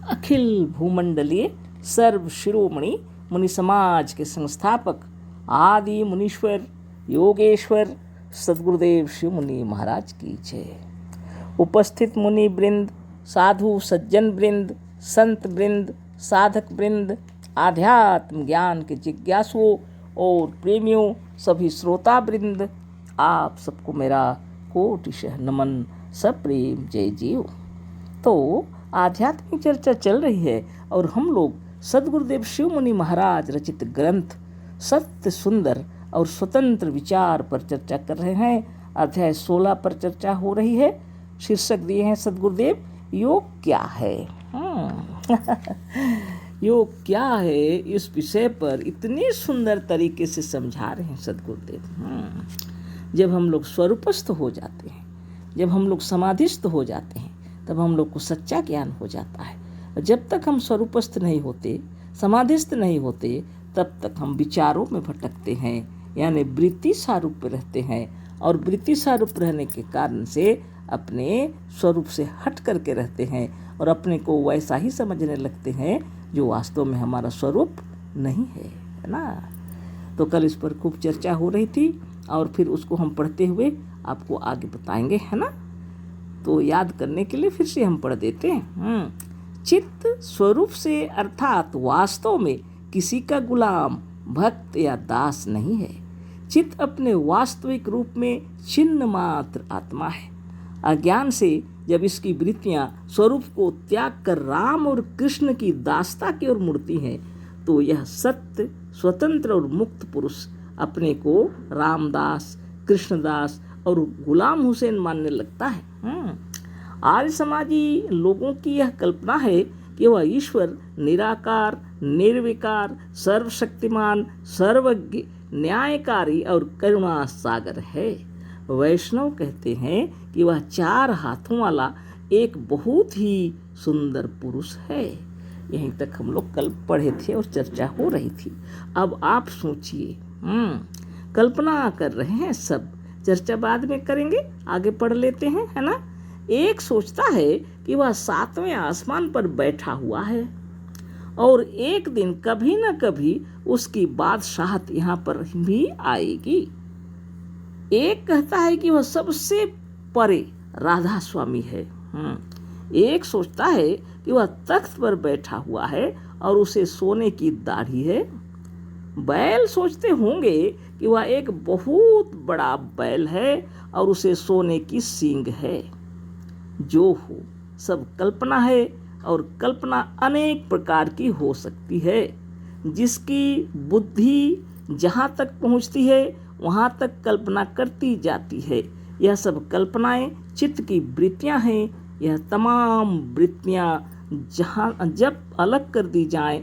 अखिल भूमंडलीय सर्व शिरोमणि मुनि समाज के संस्थापक आदि मुनीश्वर योगेश्वर सद्गुरुदेव शिव मुनि महाराज की जय। उपस्थित मुनि वृंद, साधु सज्जन वृंद, संत वृंद, साधक वृंद, आध्यात्म ज्ञान के जिज्ञासुओं और प्रेमियों, सभी श्रोता वृंद, आप सबको मेरा कोटिशः नमन, सप्रेम जय जीव। तो आध्यात्मिक चर्चा चल रही है और हम लोग सद्गुरुदेव शिव मुनि महाराज रचित ग्रंथ सत्य सुंदर और स्वतंत्र विचार पर चर्चा कर रहे हैं। अध्याय 16 पर चर्चा हो रही है। शीर्षक दिए हैं सद्गुरुदेव, योग क्या है। योग क्या है, इस विषय पर इतने सुंदर तरीके से समझा रहे हैं सद्गुरुदेव। जब हम लोग स्वरूपस्थ हो जाते हैं, जब हम लोग समाधिस्थ हो जाते हैं, तब हम लोग को सच्चा ज्ञान हो जाता है। जब तक हम स्वरूपस्थ नहीं होते, समाधिस्थ नहीं होते, तब तक हम विचारों में भटकते हैं, यानी वृत्ति सारूप रहते हैं। और वृत्ति सारूप रहने के कारण से अपने स्वरूप से हट करके रहते हैं और अपने को वैसा ही समझने लगते हैं जो वास्तव में हमारा स्वरूप नहीं है ना। तो कल इस पर खूब चर्चा हो रही थी और फिर उसको हम पढ़ते हुए आपको आगे बताएंगे, है ना। तो याद करने के लिए फिर से हम पढ़ देते हैं। चित्त स्वरूप से अर्थात वास्तव में किसी का गुलाम, भक्त या दास नहीं है। चित्त अपने वास्तविक रूप में छिन्न मात्र आत्मा है। अज्ञान से जब इसकी वृत्तियां स्वरूप को त्याग कर राम और कृष्ण की दासता की ओर मुड़ती हैं, तो यह सत्य, स्वतंत्र और मुक्त पुरुष अपने को रामदास, कृष्णदास और गुलाम हुसैन मानने लगता है। आर्य समाजी लोगों की यह कल्पना है कि वह ईश्वर निराकार, निर्विकार, सर्वशक्तिमान, सर्वज्ञ, न्यायकारी और करुणा सागर है। वैष्णव कहते हैं कि वह 4 हाथों वाला एक बहुत ही सुंदर पुरुष है। यहीं तक हम लोग कल पढ़े थे और चर्चा हो रही थी। अब आप सोचिए, कल्पना कर रहे हैं सब, चर्चा बाद में करेंगे, आगे पढ़ लेते हैं, है ना। एक सोचता है कि वह 7वें आसमान पर बैठा हुआ है और एक दिन कभी न कभी उसकी बादशाहत यहाँ पर भी आएगी। एक कहता है कि वह सबसे परे राधा स्वामी है। एक सोचता है कि वह तख्त पर बैठा हुआ है और उसे सोने की दाढ़ी है। बैल सोचते होंगे कि वह एक बहुत बड़ा बैल है और उसे सोने की सींग है। जो हो, सब कल्पना है और कल्पना अनेक प्रकार की हो सकती है। जिसकी बुद्धि जहाँ तक पहुँचती है वहाँ तक कल्पना करती जाती है। यह सब कल्पनाएं चित्त की वृत्तियाँ हैं। यह तमाम वृत्तियाँ जब अलग कर दी जाएं,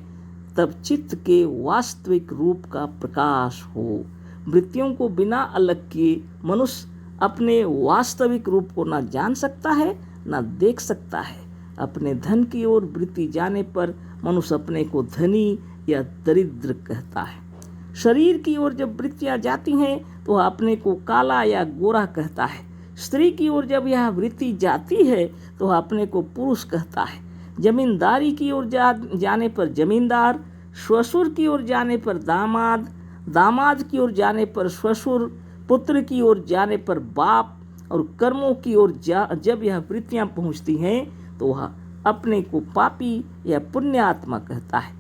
तब चित्त के वास्तविक रूप का प्रकाश हो। वृत्तियों को बिना अलग किए मनुष्य अपने वास्तविक रूप को न जान सकता है, न देख सकता है। अपने धन की ओर वृत्ति जाने पर मनुष्य अपने को धनी या दरिद्र कहता है। शरीर की ओर जब वृत्तियाँ जाती हैं तो वह अपने को काला या गोरा कहता है। स्त्री की ओर जब यह वृत्ति जाती है तो वह अपने को पुरुष कहता है। जमींदारी की ओर जाने पर जमींदार, ससुर की ओर जाने पर दामाद, दामाद की ओर जाने पर ससुर, पुत्र की ओर जाने पर बाप, और कर्मों की ओर जब यह वृत्तियाँ पहुँचती हैं तो वह अपने को पापी या पुण्यात्मा कहता है।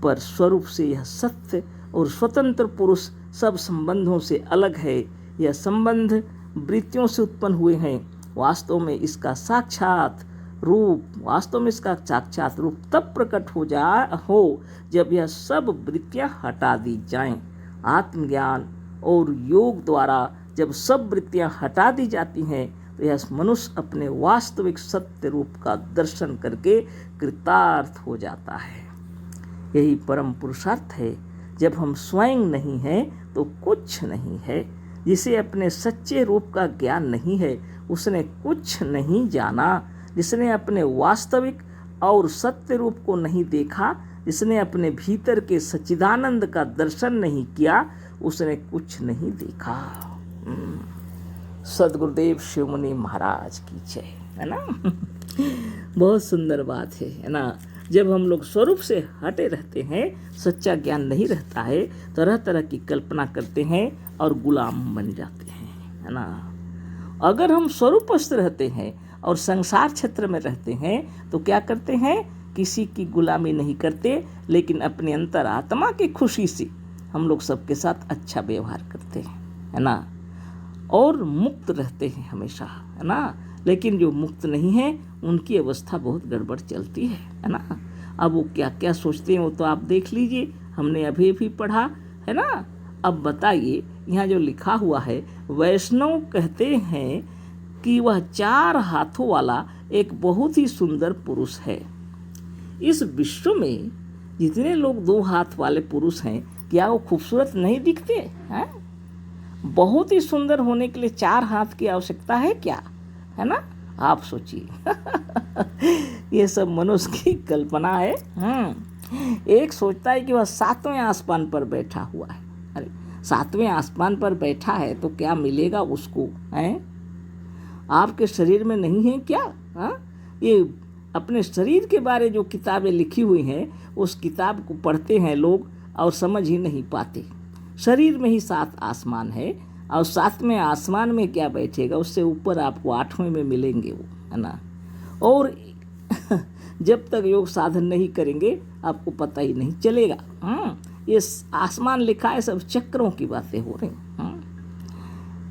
पर स्वरूप से यह सत्य और स्वतंत्र पुरुष सब संबंधों से अलग है। यह संबंध वृत्तियों से उत्पन्न हुए हैं। वास्तव में इसका साक्षात रूप तब प्रकट हो जब यह सब वृत्तियां हटा दी जाएं। आत्मज्ञान और योग द्वारा जब सब वृत्तियां हटा दी जाती हैं तो यह मनुष्य अपने वास्तविक सत्य रूप का दर्शन करके कृतार्थ हो जाता है। यही परम पुरुषार्थ है। जब हम स्वयं नहीं हैं तो कुछ नहीं है। जिसे अपने सच्चे रूप का ज्ञान नहीं है उसने कुछ नहीं जाना। जिसने अपने वास्तविक और सत्य रूप को नहीं देखा, जिसने अपने भीतर के सच्चिदानंद का दर्शन नहीं किया, उसने कुछ नहीं देखा। सद्गुरुदेव शिव मुनि महाराज की जय, है ना। बहुत सुंदर बात है ना। जब हम लोग स्वरूप से हटे रहते हैं, सच्चा ज्ञान नहीं रहता है, तरह तरह की कल्पना करते हैं और गुलाम बन जाते हैं, है ना। अगर हम स्वरूपस्थ रहते हैं और संसार क्षेत्र में रहते हैं तो क्या करते हैं, किसी की गुलामी नहीं करते, लेकिन अपने अंतरात्मा की खुशी से हम लोग सबके साथ अच्छा व्यवहार करते हैं, है ना, और मुक्त रहते हैं हमेशा, है ना। लेकिन जो मुक्त नहीं है उनकी अवस्था बहुत गड़बड़ चलती है ना। अब वो क्या क्या सोचते हैं वो तो आप देख लीजिए, हमने अभी भी पढ़ा है ना। अब बताइए, यहाँ जो लिखा हुआ है, वैष्णव कहते हैं कि वह 4 हाथों वाला एक बहुत ही सुंदर पुरुष है। इस विश्व में जितने लोग 2 हाथ वाले पुरुष हैं, क्या वो खूबसूरत नहीं दिखते हैं? बहुत ही सुंदर होने के लिए 4 हाथ की आवश्यकता है क्या, है ना। आप सोचिए। ये सब मनुष्य की कल्पना है। एक सोचता है कि वह 7वें आसमान पर बैठा हुआ है। अरे 7वें आसमान पर बैठा है तो क्या मिलेगा उसको, है? आपके शरीर में नहीं है क्या? ये अपने शरीर के बारे जो किताबें लिखी हुई हैं, उस किताब को पढ़ते हैं लोग और समझ ही नहीं पाते। शरीर में ही 7 आसमान है और 7वें आसमान में क्या बैठेगा, उससे ऊपर आपको 8वें में मिलेंगे वो, है ना। और जब तक योग साधन नहीं करेंगे आपको पता ही नहीं चलेगा। ये आसमान लिखा है, सब चक्रों की बातें हो रही हैं।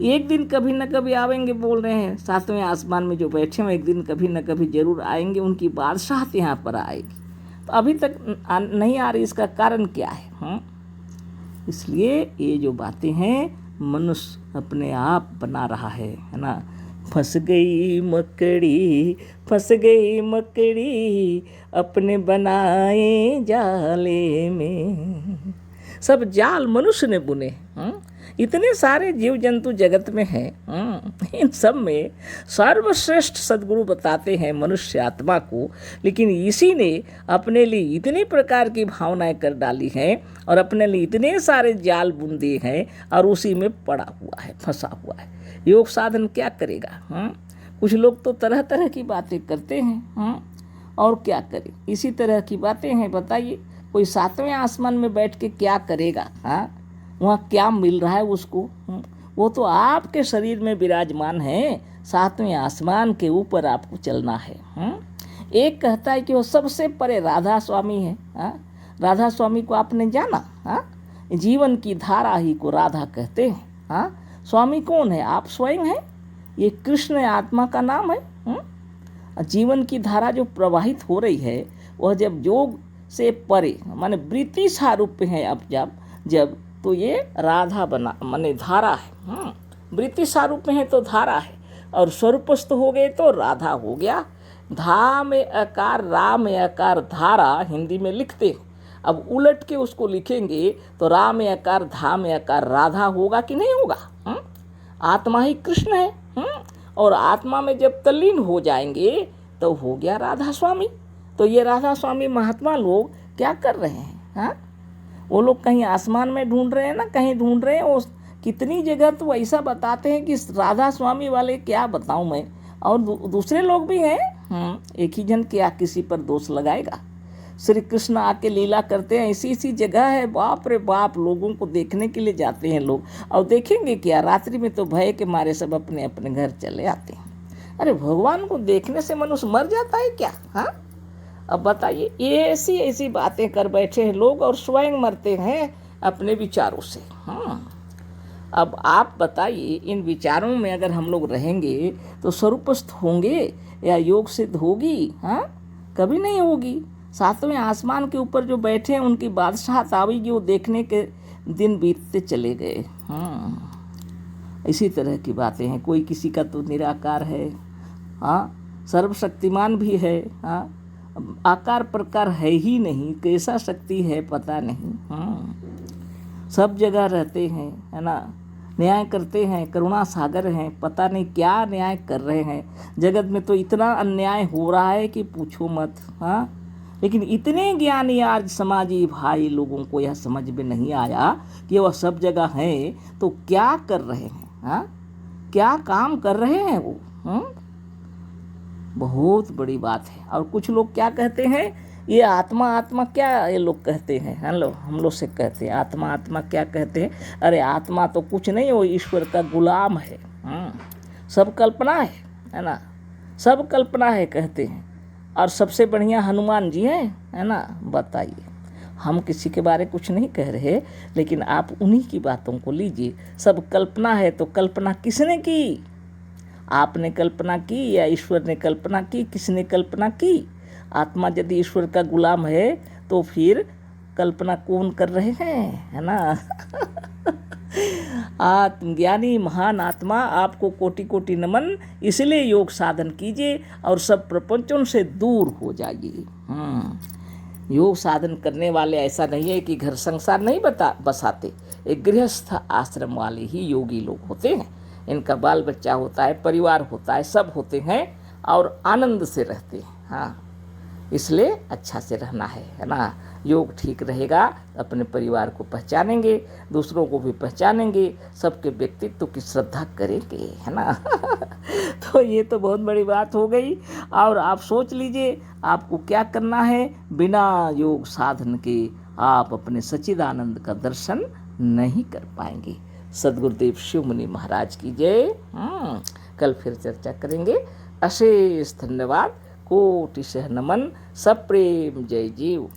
एक दिन कभी न कभी आवेंगे, बोल रहे हैं 7वें आसमान में जो बैठे हैं एक दिन कभी न कभी जरूर आएंगे, उनकी बादशाहत यहाँ पर आएगी। तो अभी तक नहीं आ रही, इसका कारण क्या है? इसलिए ये जो बातें हैं मनुष्य अपने आप बना रहा है ना। फंस गई मकड़ी अपने बनाए जाले में। सब जाल मनुष्य ने बुने। इतने सारे जीव जंतु जगत में हैं, इन सब में सर्वश्रेष्ठ सद्गुरु बताते हैं मनुष्य आत्मा को। लेकिन इसी ने अपने लिए इतनी प्रकार की भावनाएं कर डाली हैं और अपने लिए इतने सारे जाल बुन दिए हैं और उसी में पड़ा हुआ है, फंसा हुआ है। योग साधन क्या करेगा? कुछ लोग तो तरह तरह की बातें करते हैं, और क्या करें, इसी तरह की बातें हैं। बताइए, कोई 7वें आसमान में बैठ के क्या करेगा? वहाँ क्या मिल रहा है उसको? वो तो आपके शरीर में विराजमान है, 7वें आसमान के ऊपर आपको चलना है। एक कहता है कि वो सबसे परे राधा स्वामी है। राधा स्वामी को आपने जाना? जीवन की धारा ही को राधा कहते हैं। स्वामी कौन है? आप स्वयं हैं। ये कृष्ण आत्मा का नाम है। जीवन की धारा जो प्रवाहित हो रही है वह जब योग से परे माने वृत्ति सारूप है, अब जब तो ये राधा बना माने धारा है। वृत्ति सारूप में है तो धारा है, और स्वरूपस्थ हो गए तो राधा हो गया। धा में अकार, रा में अकार, धारा हिंदी में लिखते हैं। अब उलट के उसको लिखेंगे तो रा में अकार, धा में अकार, राधा होगा कि नहीं होगा? आत्मा ही कृष्ण है। और आत्मा में जब तल्लीन हो जाएंगे तो हो गया राधा स्वामी। तो ये राधा स्वामी महात्मा लोग क्या कर रहे हैं? वो लोग कहीं आसमान में ढूंढ रहे हैं ना, कहीं ढूंढ रहे हैं। वो कितनी जगह तो ऐसा बताते हैं कि राधा स्वामी वाले क्या बताऊं मैं, और दूसरे लोग भी हैं। एक ही जन क्या किसी पर दोष लगाएगा? श्री कृष्ण आके लीला करते हैं, ऐसी जगह है, बाप रे बाप, लोगों को देखने के लिए जाते हैं लोग। और देखेंगे क्या? रात्रि में तो भय के मारे सब अपने अपने घर चले आते हैं। अरे भगवान को देखने से मनुष्य मर जाता है क्या? अब बताइए, ये ऐसी बातें कर बैठे हैं लोग और स्वयं मरते हैं अपने विचारों से। अब आप बताइए, इन विचारों में अगर हम लोग रहेंगे तो स्वरूपस्थ होंगे या योग सिद्ध होगी? कभी नहीं होगी। 7वें आसमान के ऊपर जो बैठे हैं उनकी बादशाहत आवेगी, वो देखने के दिन बीतते चले गए। इसी तरह की बातें हैं। कोई किसी का तो निराकार है, सर्वशक्तिमान भी है, आकार प्रकार है ही नहीं, कैसा शक्ति है पता नहीं। सब जगह रहते हैं, है ना, न्याय करते हैं, करुणा सागर हैं, पता नहीं क्या न्याय कर रहे हैं। जगत में तो इतना अन्याय हो रहा है कि पूछो मत। लेकिन इतने ज्ञानी आज समाजी भाई लोगों को यह समझ में नहीं आया कि वह सब जगह हैं तो क्या कर रहे हैं, क्या काम कर रहे हैं वो। बहुत बड़ी बात है। और कुछ लोग क्या कहते हैं, ये आत्मा आत्मा क्या ये लोग कहते हैं, हम लोग से कहते हैं आत्मा आत्मा क्या कहते हैं। अरे आत्मा तो कुछ नहीं, वो ईश्वर का गुलाम है। सब कल्पना है ना, सब कल्पना है कहते हैं। और सबसे बढ़िया हनुमान जी हैं, है ना। बताइए, हम किसी के बारे कुछ नहीं कह रहे, लेकिन आप उन्हीं की बातों को लीजिए। सब कल्पना है तो कल्पना किसने की? आपने कल्पना की या ईश्वर ने कल्पना की? किसने कल्पना की? आत्मा यदि ईश्वर का गुलाम है तो फिर कल्पना कौन कर रहे हैं, है ना। आत्मज्ञानी महान आत्मा, आपको कोटि कोटि नमन। इसलिए योग साधन कीजिए और सब प्रपंचों से दूर हो जाइए। योग साधन करने वाले ऐसा नहीं है कि घर संसार नहीं बसाते, एक गृहस्थ आश्रम वाले ही योगी लोग होते हैं। इनका बाल बच्चा होता है, परिवार होता है, सब होते हैं और आनंद से रहते हैं। हाँ, इसलिए अच्छा से रहना है ना। योग ठीक रहेगा, अपने परिवार को पहचानेंगे, दूसरों को भी पहचानेंगे, सबके व्यक्तित्व की श्रद्धा करेंगे, है ना। तो ये तो बहुत बड़ी बात हो गई। और आप सोच लीजिए आपको क्या करना है। बिना योग साधन के आप अपने सच्चिदानंद का दर्शन नहीं कर पाएंगे। सद्गुरुदेव शिव मुनि महाराज की जय। कल फिर चर्चा करेंगे। अशेष धन्यवाद, कोटि नमन, सप्रेम जय जीव।